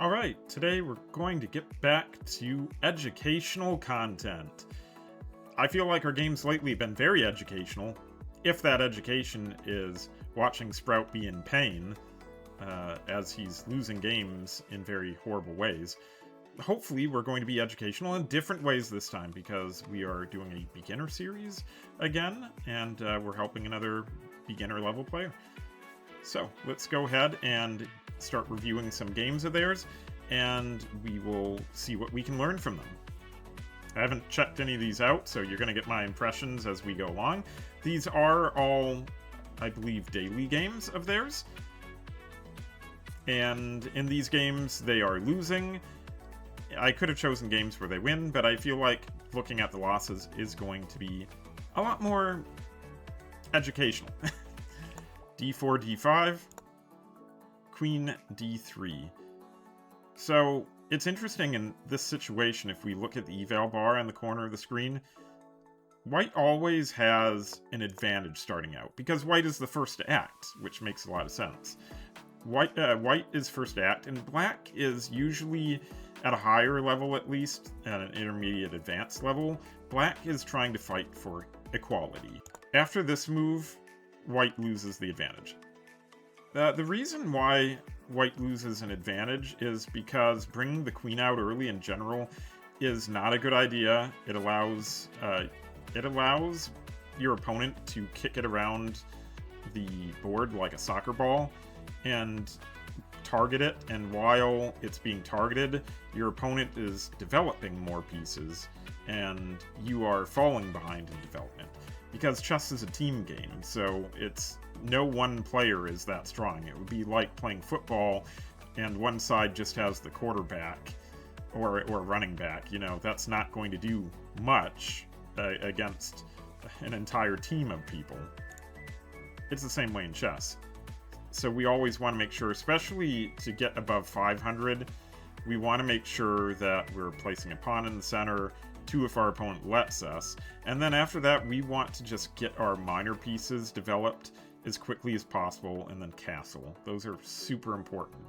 Alright, today we're going to get back to educational content. I feel like our games lately have been very educational, if that education is watching Sprout be in pain, as he's losing games in very horrible ways. Hopefully, we're going to be educational in different ways this time, because we are doing a beginner series again, and we're helping another beginner level player. So, let's go ahead and start reviewing some games of theirs, and we will see what we can learn from them. I haven't checked any of these out, so you're going to get my impressions as we go along. These are all, I believe, daily games of theirs. And in these games, they are losing. I could have chosen games where they win, but I feel like looking at the losses is going to be a lot more educational. d4, d5, queen d3. So it's interesting in this situation, if we look at the eval bar in the corner of the screen, white always has an advantage starting out, because white is the first to act, which makes a lot of sense. White is first to act, and black is usually at a higher level, at least, at an intermediate advanced level. Black is trying to fight for equality. After this move, white loses the advantage. The reason why white loses an advantage is because bringing the queen out early in general is not a good idea. It allows your opponent to kick it around the board like a soccer ball and target it, and while it's being targeted, your opponent is developing more pieces and you are falling behind in development. Because chess is a team game, so it's no one player is that strong. It would be like playing football and one side just has the quarterback or running back. You know, that's not going to do much against an entire team of people. It's the same way in chess. So we always want to make sure, especially to get above 500, we want to make sure that we're placing a pawn in the center, 2 if our opponent lets us, and then after that we want to just get our minor pieces developed as quickly as possible, and then castle. Those are super important.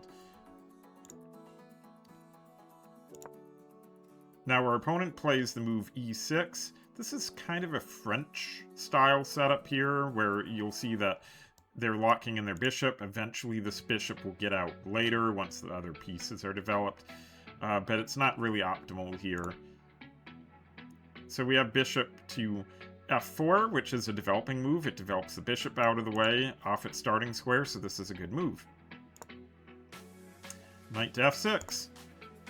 Now our opponent plays the move e6. This is kind of a French style setup here, where you'll see that they're locking in their bishop. Eventually this bishop will get out later once the other pieces are developed, but it's not really optimal here. So we have bishop to f4, which is a developing move. It develops the bishop out of the way off its starting square, so this is a good move. Knight to f6.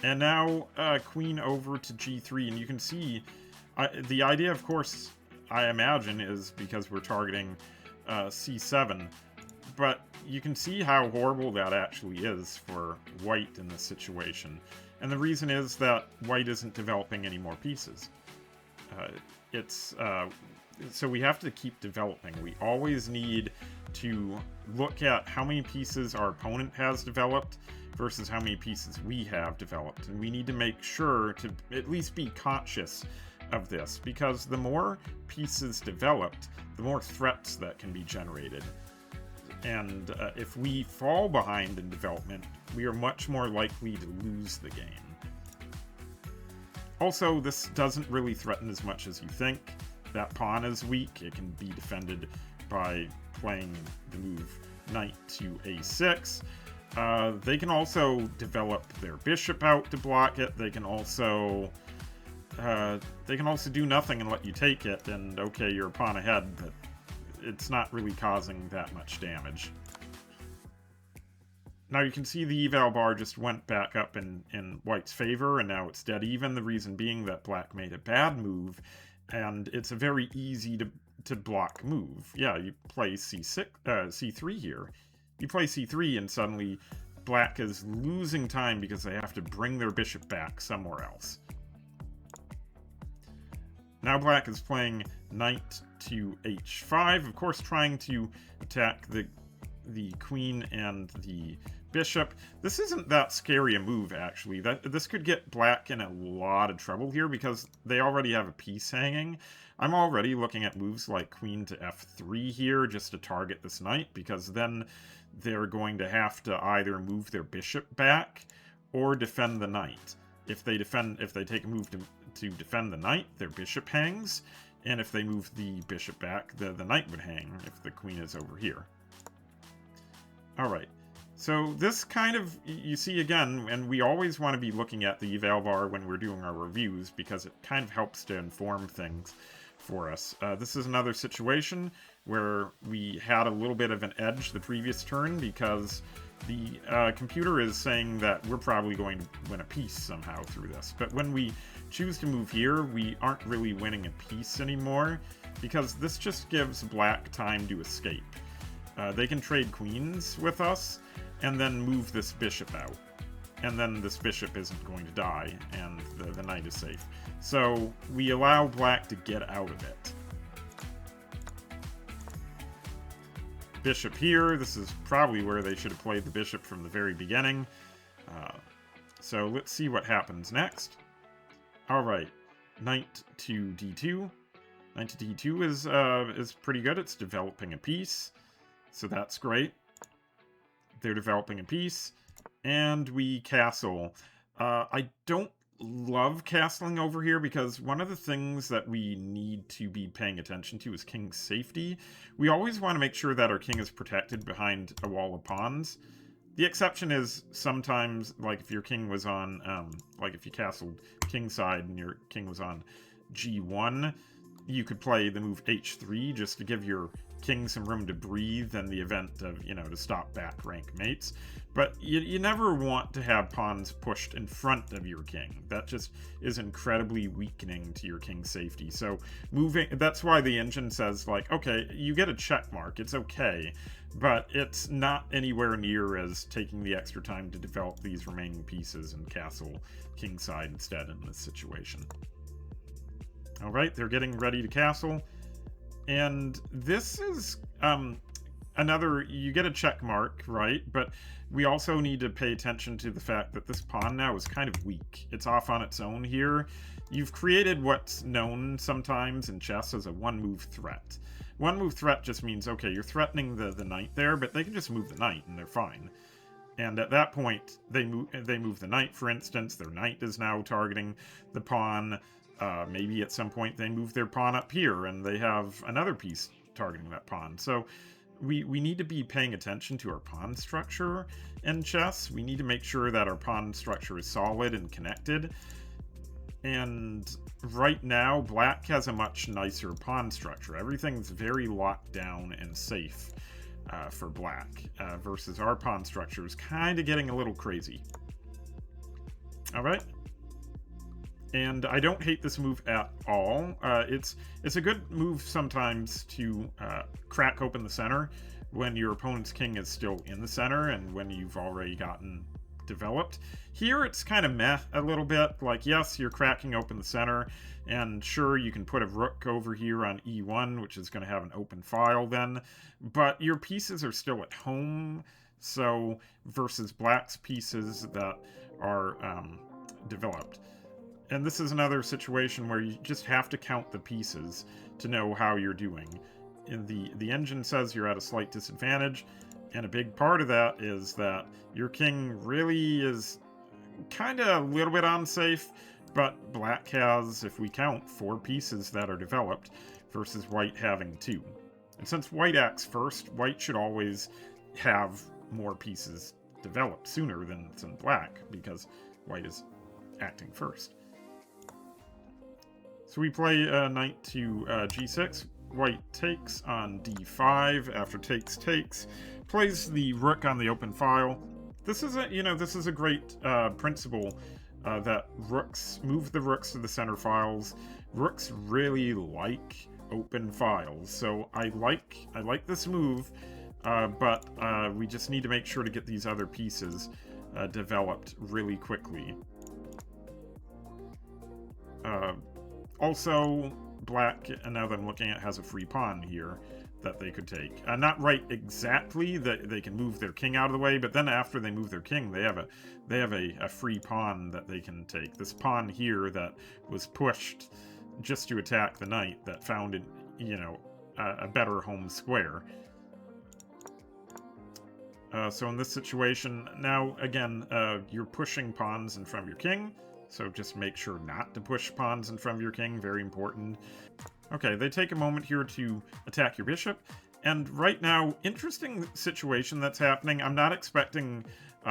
And now queen over to g3, and you can see the idea, of course, I imagine, is because we're targeting c7, but you can see how horrible that actually is for white in this situation. And the reason is that white isn't developing any more pieces. So we have to keep developing. We always need to look at how many pieces our opponent has developed versus how many pieces we have developed. And we need to make sure to at least be conscious of this, because the more pieces developed, the more threats that can be generated. And if we fall behind in development, we are much more likely to lose the game. Also, this doesn't really threaten as much as you think. That pawn is weak. It can be defended by playing the move knight to a6. They can also develop their bishop out to block it. They can also do nothing and let you take it, and okay, you're a pawn ahead, but it's not really causing that much damage. Now you can see the eval bar just went back up in white's favor, and now it's dead even. The reason being that black made a bad move, and it's a very easy to block move. Yeah, you play c3 here. You play c3 and suddenly black is losing time because they have to bring their bishop back somewhere else. Now black is playing knight to h5, of course trying to attack the queen and the bishop. This isn't that scary a move, actually. This could get black in a lot of trouble here because they already have a piece hanging. I'm already looking at moves like queen to f3 here just to target this knight, because then they're going to have to either move their bishop back or defend the knight. If they take a move to defend the knight, their bishop hangs, and if they move the bishop back, the knight would hang if the queen is over here. Alright, so this kind of, you see again, and we always want to be looking at the eval bar when we're doing our reviews, because it kind of helps to inform things for us. This is another situation where we had a little bit of an edge the previous turn, because the computer is saying that we're probably going to win a piece somehow through this. But when we choose to move here, we aren't really winning a piece anymore, because this just gives black time to escape. They can trade queens with us, and then move this bishop out. And then this bishop isn't going to die, and the knight is safe. So we allow black to get out of it. Bishop here. This is probably where they should have played the bishop from the very beginning. So let's see what happens next. Alright, knight to d2. Knight to d2 is pretty good. It's developing a piece, so that's great. They're developing a piece, and we castle. I don't love castling over here, because one of the things that we need to be paying attention to is king's safety. We always want to make sure that our king is protected behind a wall of pawns. The exception is sometimes, like if your king was on, like if you castled king side and your king was on g1, you could play the move h3 just to give your king some room to breathe in the event of, you know, to stop back rank mates. But you never want to have pawns pushed in front of your king. That just is incredibly weakening to your king's safety. So moving, that's why the engine says, like, okay, you get a check mark, it's okay, but it's not anywhere near as taking the extra time to develop these remaining pieces and castle kingside instead in this situation. Alright, they're getting ready to castle. And this is another, you get a check mark, right? But we also need to pay attention to the fact that this pawn now is kind of weak. It's off on its own here. You've created what's known sometimes in chess as a one-move threat. One-move threat just means, okay, you're threatening the knight there, but they can just move the knight and they're fine. And at that point, they move the knight, for instance. Their knight is now targeting the pawn. Maybe at some point they move their pawn up here and they have another piece targeting that pawn. So we need to be paying attention to our pawn structure in chess. We need to make sure that our pawn structure is solid and connected. And right now, black has a much nicer pawn structure. Everything's very locked down and safe for black, versus our pawn structure is kind of getting a little crazy. Alright. And I don't hate this move at all. It's a good move sometimes to crack open the center when your opponent's king is still in the center and when you've already gotten developed. Here it's kind of meh a little bit. Like, yes, you're cracking open the center, and sure, you can put a rook over here on e1, which is going to have an open file then, but your pieces are still at home, so versus black's pieces that are developed. And this is another situation where you just have to count the pieces to know how you're doing. And the engine says you're at a slight disadvantage, and a big part of that is that your king really is kind of a little bit unsafe, but black has, if we count, 4 pieces that are developed versus white having 2. And since white acts first, white should always have more pieces developed sooner than black, because white is acting first. So we play knight to g6. White takes on d5 after takes, plays the rook on the open file. This is a great principle that rooks move the rooks to the center files. Rooks really like open files, so I like this move, but we just need to make sure to get these other pieces developed really quickly. Also, black, now that I'm looking at, has a free pawn here that they could take. Not right exactly, that they can move their king out of the way, but then after they move their king, they have a free pawn that they can take. This pawn here that was pushed just to attack the knight that found a better home square. So in this situation, now, again, you're pushing pawns in front of your king, so just make sure not to push pawns in front of your king, very important. Okay, they take a moment here to attack your bishop, and right now, interesting situation that's happening. I'm not expecting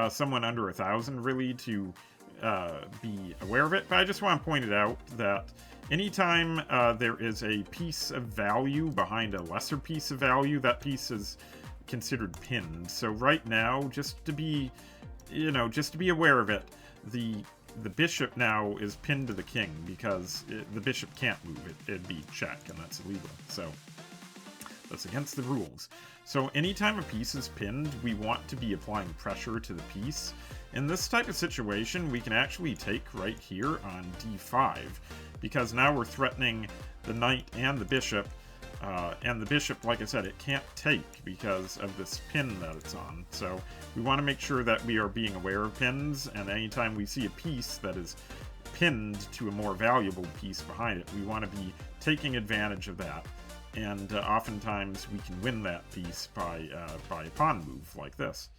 someone under 1,000 really to be aware of it, but I just want to point it out that anytime there is a piece of value behind a lesser piece of value, that piece is considered pinned. So right now, just to be aware of it, the bishop now is pinned to the king because the bishop can't move it. It'd be check, and that's illegal. So that's against the rules. So anytime a piece is pinned, we want to be applying pressure to the piece. In this type of situation, we can actually take right here on d5, because now we're threatening the knight and the bishop. And the bishop, like I said, it can't take because of this pin that it's on. So we want to make sure that we are being aware of pins, and anytime we see a piece that is pinned to a more valuable piece behind it, we want to be taking advantage of that. And oftentimes we can win that piece by a pawn move like this.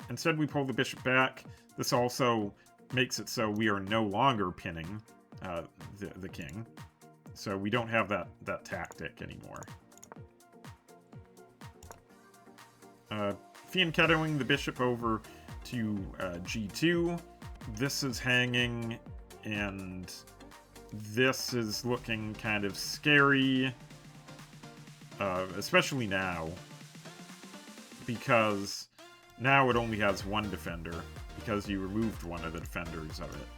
Instead, we pull the bishop back. This also makes it so we are no longer pinning the king. So we don't have that tactic anymore. Fianchettoing the bishop over to g2. This is hanging, and this is looking kind of scary, especially now, because now it only has one defender, because you removed one of the defenders of it.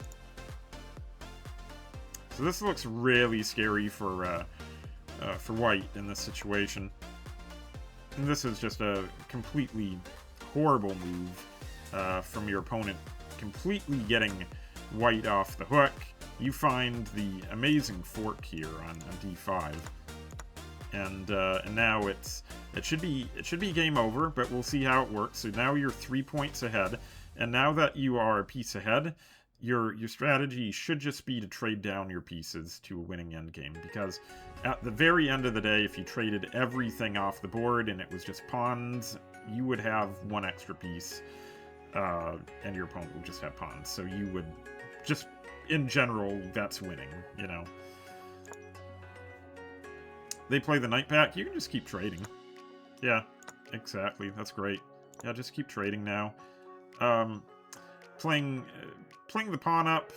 So this looks really scary for white in this situation. And this is just a completely horrible move from your opponent, completely getting white off the hook. You find the amazing fork here on d5, and now it should be game over, but we'll see how it works. So now you're 3 points ahead, and now that you are a piece ahead, your strategy should just be to trade down your pieces to a winning endgame, because at the very end of the day, if you traded everything off the board and it was just pawns, you would have one extra piece, and your opponent would just have pawns. So you would just, in general, that's winning, you know. They play the knight back. You can just keep trading. Yeah, exactly. That's great. Yeah, just keep trading now. Playing the pawn up,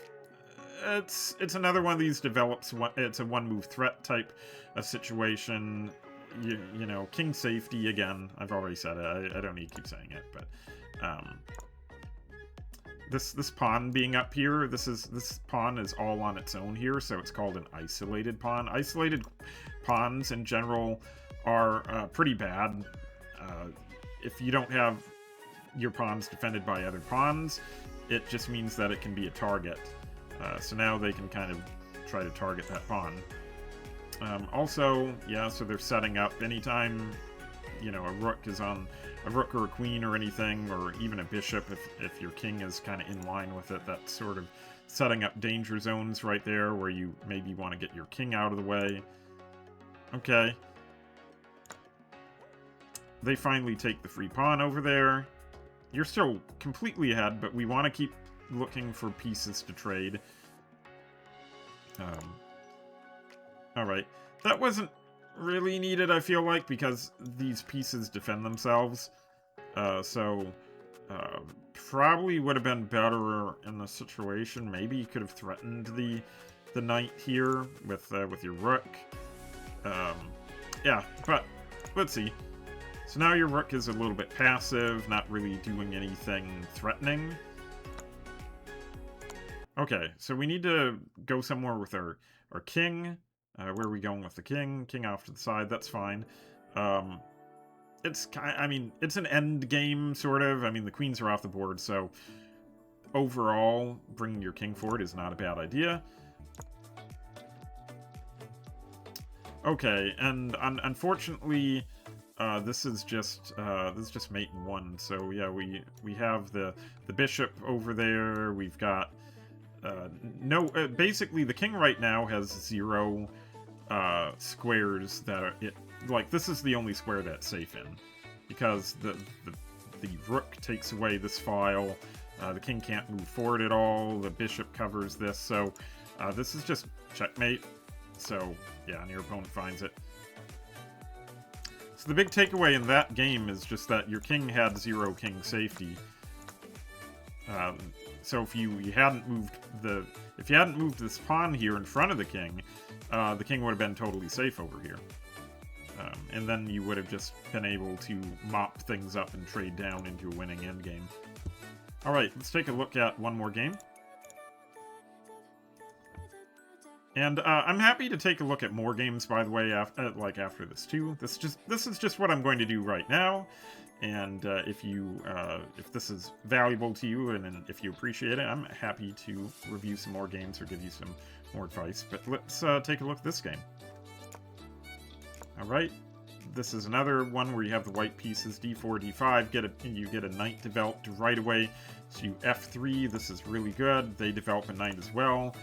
it's another one of these develops. It's a one-move threat type of situation. You know, king safety again. I've already said it. I don't need to keep saying it, but this pawn being up here, this pawn is all on its own here, so it's called an isolated pawn. Isolated pawns in general are pretty bad. If you don't have your pawns defended by other pawns, it just means that it can be a target. So now they can kind of try to target that pawn. Also, yeah, so they're setting up anytime, you know, a rook is on a rook or a queen or anything, or even a bishop, if your king is kind of in line with it, that's sort of setting up danger zones right there where you maybe want to get your king out of the way. Okay. They finally take the free pawn over there. You're still completely ahead, but we want to keep looking for pieces to trade. Alright. That wasn't really needed, I feel like, because these pieces defend themselves. Probably would have been better in the situation. Maybe you could have threatened the knight here with your rook. Yeah, but let's see. So now your rook is a little bit passive, not really doing anything threatening. Okay, so we need to go somewhere with our king. Where are we going with the king? King off to the side, that's fine. It's an end game, sort of. I mean, the queens are off the board, so overall, bringing your king forward is not a bad idea. Okay, and unfortunately, this is just mate in one. So yeah, we have the bishop over there. We've got basically the king right now has 0 squares that are like, this is the only square that's safe in. because the rook takes away this file. The king can't move forward at all. The bishop covers this, so this is just checkmate. So, yeah, and your opponent finds it. So the big takeaway in that game is just that your king had 0 king safety. So if you hadn't moved this pawn here in front of the king would have been totally safe over here. And then you would have just been able to mop things up and trade down into a winning endgame. Alright, let's take a look at one more game. And I'm happy to take a look at more games, by the way, after this too. This is just what I'm going to do right now. And if this is valuable to you and if you appreciate it, I'm happy to review some more games or give you some more advice. But let's take a look at this game. All right, this is another one where you have the white pieces, d4, d5. You get a knight developed right away. So you f3. This is really good. They develop a knight as well.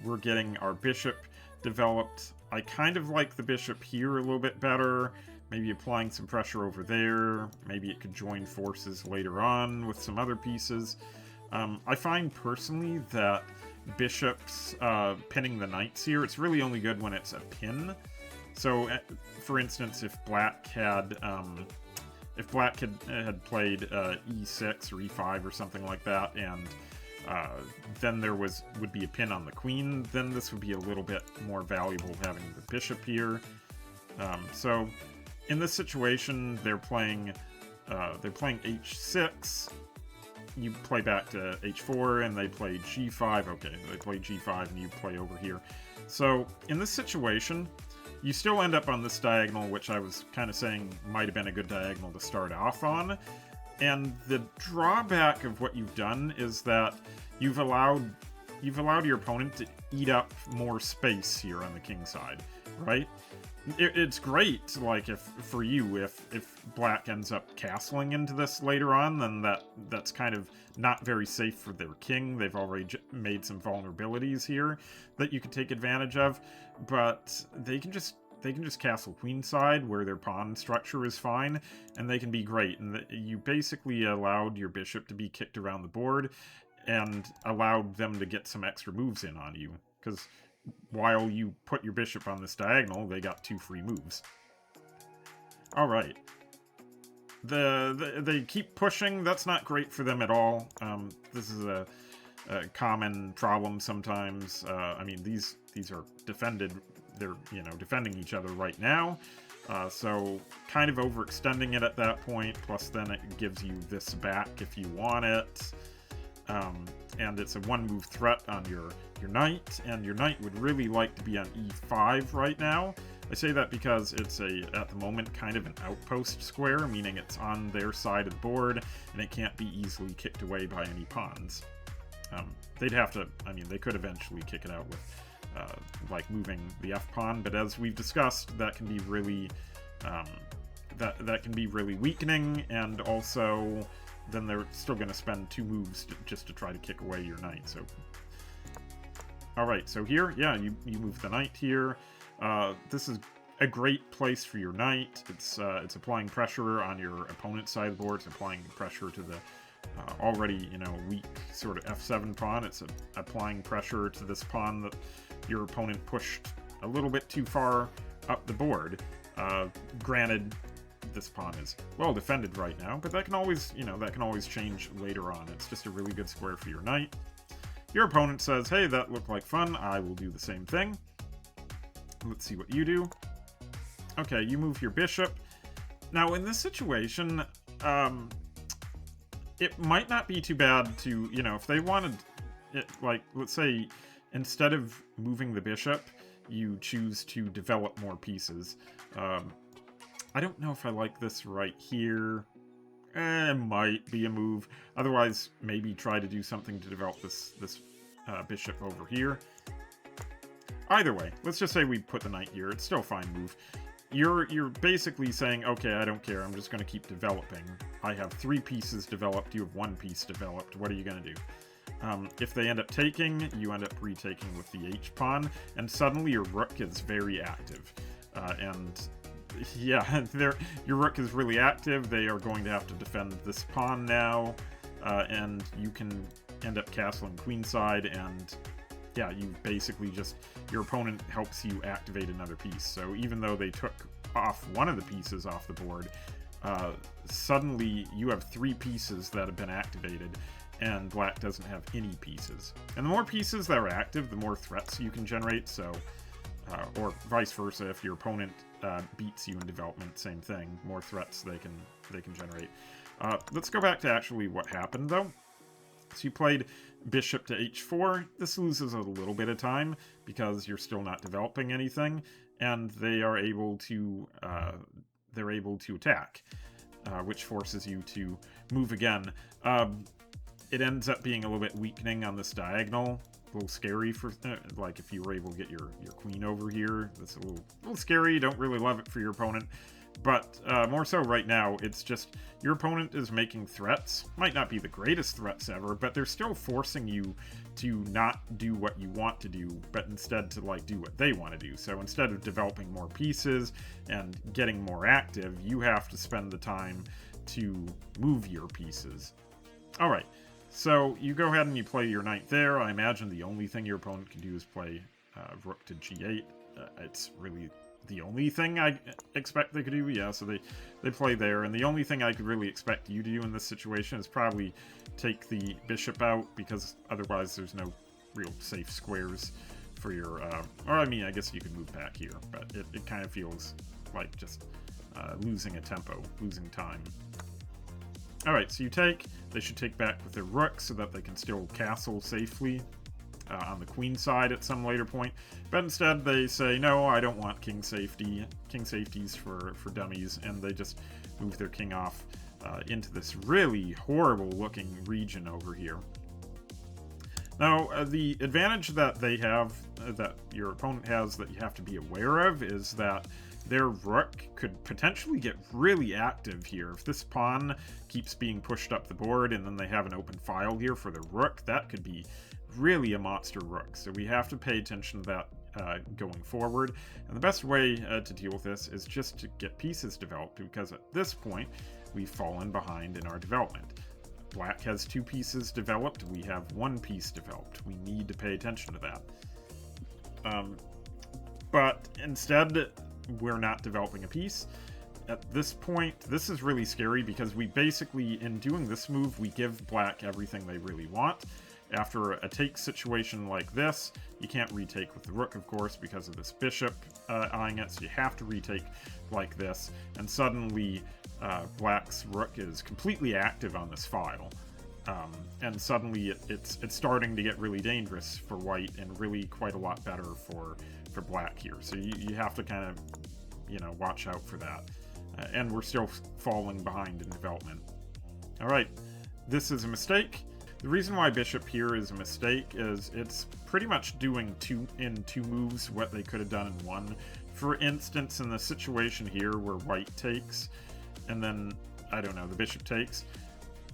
We're getting our bishop developed. I kind of like the bishop here a little bit better. Maybe applying some pressure over there. Maybe it could join forces later on with some other pieces. I find personally that bishops pinning the knights here, it's really only good when it's a pin. So, for instance, if black had had played e6 or e5 or something like that, and then there would be a pin on the queen, then this would be a little bit more valuable having the bishop here. So in this situation, they're playing h6. You play back to h4, and they play g5. Okay, they play g5, and you play over here. So in this situation, you still end up on this diagonal, which I was kind of saying might have been a good diagonal to start off on. And the drawback of what you've done is that you've allowed your opponent to eat up more space here on the king side, right? It's great, like, if black ends up castling into this later on, then that's kind of not very safe for their king. They've already made some vulnerabilities here that you could take advantage of, but they can just castle queenside where their pawn structure is fine, and they can be great. And you basically allowed your bishop to be kicked around the board and allowed them to get some extra moves in on you, because while you put your bishop on this diagonal, they got 2 free moves. Alright. They keep pushing. That's not great for them at all. This is a common problem sometimes. I mean, these are defended. They're, defending each other right now. So kind of overextending it at that point. Plus then it gives you this back if you want it. And it's a 1-move threat on your knight, and your knight would really like to be on e5 right now. I say that because it's at the moment, kind of an outpost square, meaning it's on their side of the board, and it can't be easily kicked away by any pawns. They'd have to, they could eventually kick it out with, like, moving the f-pawn, but as we've discussed, that can be really, that can be really weakening, and also then they're still going to spend 2 moves just to try to kick away your knight. So, alright, so here, yeah, you move the knight here. This is a great place for your knight. It's applying pressure on your opponent's side of the board. It's applying pressure to the already, weak sort of f7 pawn. It's applying pressure to this pawn that your opponent pushed a little bit too far up the board. Granted, this pawn is well defended right now, but that can always, change later on. It's just a really good square for your knight. Your opponent says, hey, that looked like fun. I will do the same thing. Let's see what you do. Okay, you move your bishop. Now, in this situation, it might not be too bad to, if they wanted it, like, let's say, instead of moving the bishop, you choose to develop more pieces. I don't know if I like this right here. It might be a move. Otherwise, maybe try to do something to develop this bishop over here. Either way, let's just say we put the knight here. It's still a fine move. You're basically saying, okay, I don't care. I'm just going to keep developing. I have 3 pieces developed. You have 1 piece developed. What are you going to do? If they end up taking, you end up retaking with the h-pawn, and suddenly your rook is very active. And yeah, your rook is really active. They are going to have to defend this pawn now, and you can end up castling queenside, and yeah, you basically just, your opponent helps you activate another piece. So even though they took off one of the pieces off the board, suddenly you have 3 pieces that have been activated, and black doesn't have any pieces. And the more pieces that are active, the more threats you can generate, so, or vice versa, if your opponent beats you in development, same thing, more threats they can generate. Let's go back to actually what happened, though. So you played bishop to h4. This loses a little bit of time because you're still not developing anything, and they're able to attack, which forces you to move again. It ends up being a little bit weakening on this diagonal. A little scary for like if you were able to get your queen over here. That's a little scary. You don't really love it for your opponent. But more so right now, it's just your opponent is making threats. Might not be the greatest threats ever, but they're still forcing you to not do what you want to do, but instead to like do what they want to do. So instead of developing more pieces and getting more active, you have to spend the time to move your pieces. All right, so you go ahead and you play your knight there. I imagine the only thing your opponent can do is play rook to g8. It's really the only thing I expect they could do, yeah, so they play there, and the only thing I could really expect you to do in this situation is probably take the bishop out, because otherwise there's no real safe squares for your, or I mean, I guess you could move back here, but it kind of feels like just losing a tempo, losing time. Alright, so you take, they should take back with their rook so that they can still castle safely on the queen side at some later point, but instead they say, no, I don't want king safety. King safety's for dummies, and they just move their king off into this really horrible looking region over here. Now, the advantage that they have, that your opponent has, that you have to be aware of, is that their rook could potentially get really active here. If this pawn keeps being pushed up the board and then they have an open file here for the rook, that could be really a monster rook. So we have to pay attention to that going forward. And the best way to deal with this is just to get pieces developed, because at this point we've fallen behind in our development. Black has 2 pieces developed, we have 1 piece developed. We need to pay attention to that. But instead, we're not developing a piece. At this point, this is really scary, because we basically, in doing this move, we give black everything they really want. After a take situation like this, you can't retake with the rook, of course, because of this bishop eyeing it, so you have to retake like this, and suddenly black's rook is completely active on this file. And suddenly it's starting to get really dangerous for white, and really quite a lot better for black here. So you have to kind of, you know, watch out for that. And we're still falling behind in development. Alright, this is a mistake. The reason why bishop here is a mistake is it's pretty much doing two moves what they could have done in 1. For instance, in the situation here where white takes, and then, I don't know, the bishop takes,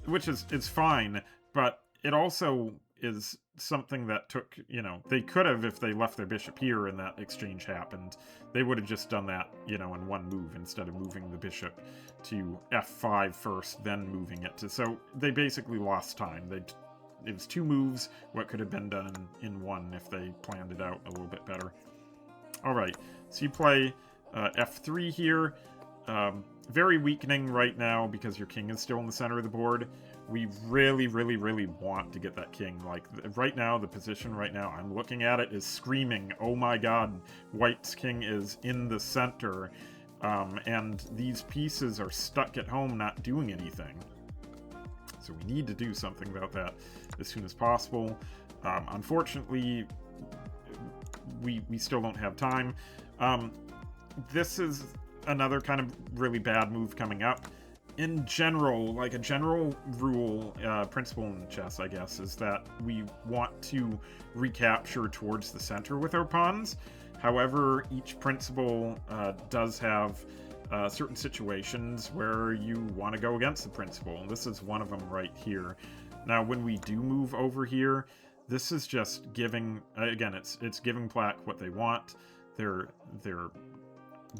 which is fine, but it also is something that took, you know, they could have, if they left their bishop here and that exchange happened, they would have just done that, you know, in 1 move instead of moving the bishop to f5 first, then moving it to, so they basically lost time. It was 2 moves, what could have been done in 1 if they planned it out a little bit better. Alright, so you play f3 here. Very weakening right now because your king is still in the center of the board. We really, really, really want to get that king. Like, right now, the position right now, I'm looking at it, is screaming, oh my god, white's king is in the center, and these pieces are stuck at home not doing anything. So we need to do something about that as soon as possible. Unfortunately, we still don't have time. This is another kind of really bad move coming up. In general, like a general rule, principle in chess, I guess, is that we want to recapture towards the center with our pawns. However, each principle does have certain situations where you want to go against the principle, and this is one of them right here. Now, when we do move over here, this is just giving, again, it's giving black what they want. They're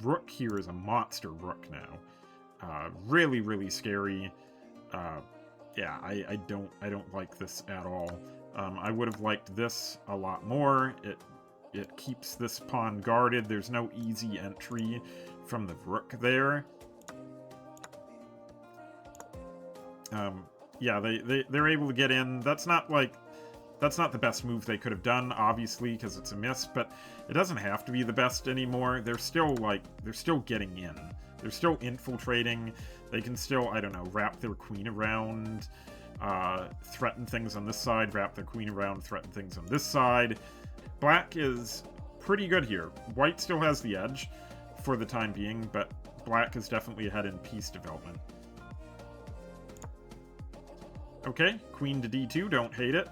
rook here is a monster rook now. Really, really scary. Yeah, I don't like this at all. I would have liked this a lot more. It keeps this pawn guarded. There's no easy entry from the rook there. Yeah, they're able to get in. That's not the best move they could have done, obviously, because it's a miss, but it doesn't have to be the best anymore. They're still getting in. They're still infiltrating. They can still, I don't know, wrap their queen around, threaten things on this side, wrap their queen around, threaten things on this side. Black is pretty good here. White still has the edge for the time being, but black is definitely ahead in piece development. Okay, queen to d2, don't hate it.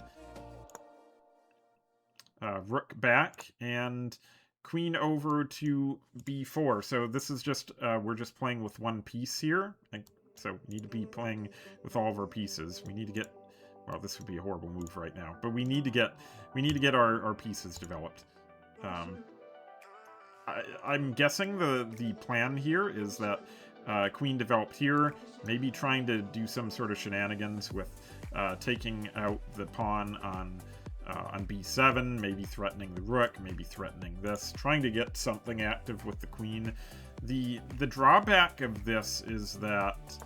Rook back, and queen over to b4. So this is just, we're just playing with one piece here. So we need to be playing with all of our pieces. We need to get, well, this would be a horrible move right now, but we need to get our pieces developed. I'm guessing the plan here is that queen developed here, maybe trying to do some sort of shenanigans with taking out the pawn on b7, maybe threatening the rook, maybe threatening this, trying to get something active with the queen. The drawback of this is that,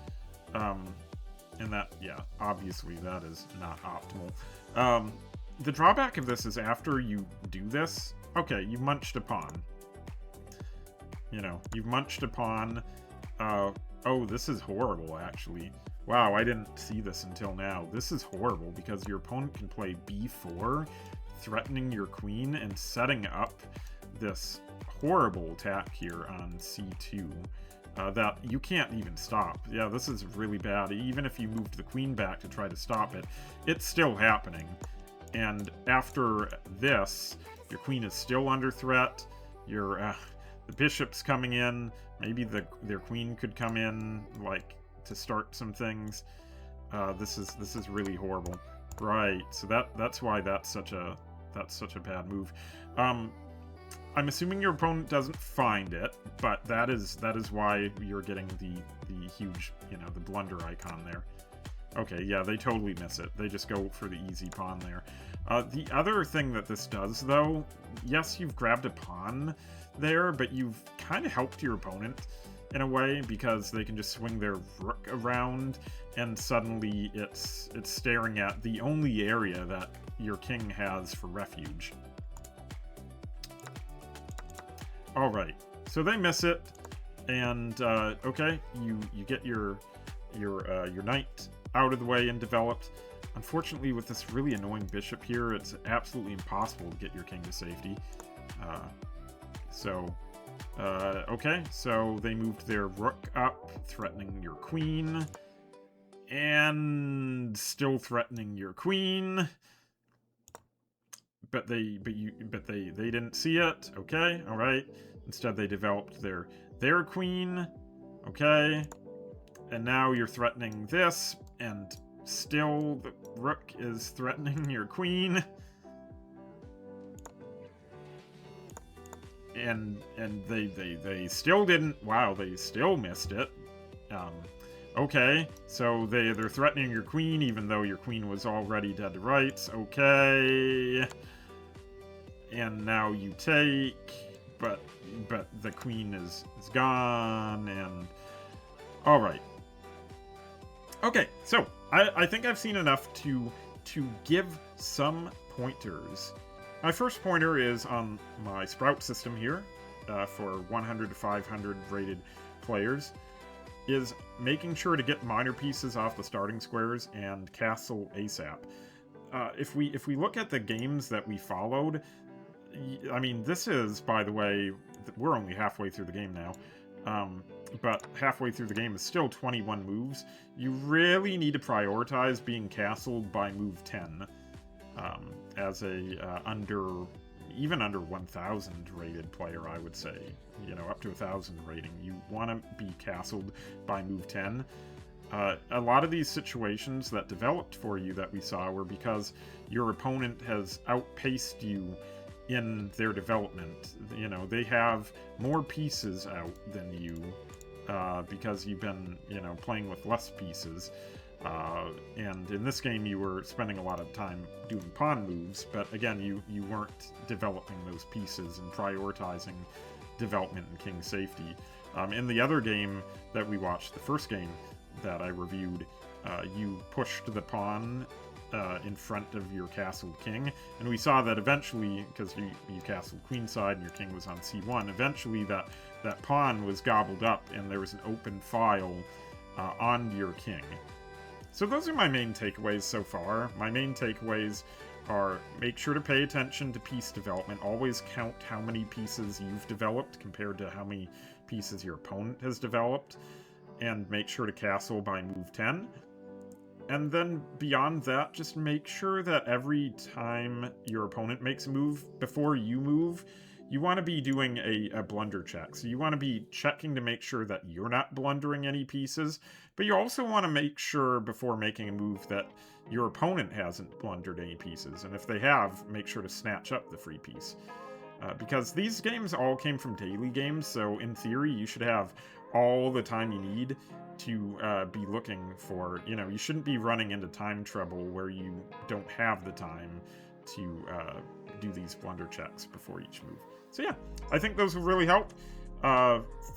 and that, yeah, obviously that is not optimal. The drawback of this is after you do this, okay, you munched a pawn. You know, you've munched a pawn. Oh, this is horrible, actually. Wow, I didn't see this until now. This is horrible because your opponent can play b4, threatening your queen and setting up this horrible attack here on c2 that you can't even stop. Yeah, this is really bad. Even if you moved the queen back to try to stop it, it's still happening. And after this, your queen is still under threat. The bishop's coming in. Maybe their queen could come in, like, to start some things. This is really horrible. Right, so that's why that's such a bad move. I'm assuming your opponent doesn't find it, but that is why you're getting the huge, you know, the blunder icon there. Okay, yeah, they totally miss it. They just go for the easy pawn there. The other thing that this does, though, yes, you've grabbed a pawn there, but you've kind of helped your opponent in a way, because they can just swing their rook around, and suddenly it's staring at the only area that your king has for refuge. Alright, so they miss it, and okay, you get your knight out of the way and developed. Unfortunately, with this really annoying bishop here, it's absolutely impossible to get your king to safety. Okay, so they moved their rook up, threatening your queen, and still threatening your queen. But they didn't see it. Okay, all right. Instead, they developed their queen. Okay, and now you're threatening this, and still the rook is threatening your queen. And they still didn't. Wow, they still missed it. Okay, so they're threatening your queen, even though your queen was already dead to rights. Okay, and now you take, but the queen is gone. And all right. Okay, so I think I've seen enough to give some pointers. My first pointer is on my Sprout system here, for 100 to 500 rated players, is making sure to get minor pieces off the starting squares and castle ASAP. If we look at the games that we followed, I mean, this is, by the way, we're only halfway through the game now, but halfway through the game is still 21 moves. You really need to prioritize being castled by move 10. As a even under 1,000 rated player, I would say, you know, up to 1,000 rating, you want to be castled by move 10. A lot of these situations that developed for you that we saw were because your opponent has outpaced you in their development. You know, they have more pieces out than you, because you've been, you know, playing with less pieces. And in this game, you were spending a lot of time doing pawn moves, but again, you weren't developing those pieces and prioritizing development and king safety. In the other game that we watched, the first game that I reviewed, you pushed the pawn in front of your castled king, and we saw that eventually, because you castled queenside and your king was on c1, eventually that pawn was gobbled up and there was an open file on your king. So those are my main takeaways so far. My main takeaways are: make sure to pay attention to piece development. Always count how many pieces you've developed compared to how many pieces your opponent has developed, and make sure to castle by move 10. And then beyond that, just make sure that every time your opponent makes a move, before you move, you want to be doing a blunder check. So you want to be checking to make sure that you're not blundering any pieces, but you also want to make sure before making a move that your opponent hasn't blundered any pieces. And if they have, make sure to snatch up the free piece. Because these games all came from daily games, so in theory you should have all the time you need to be looking for, you know, you shouldn't be running into time trouble where you don't have the time to do these blunder checks before each move. So yeah, I think those will really help.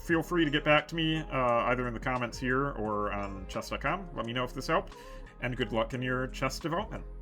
Feel free to get back to me either in the comments here or on chess.com. Let me know if this helped, and good luck in your chess development.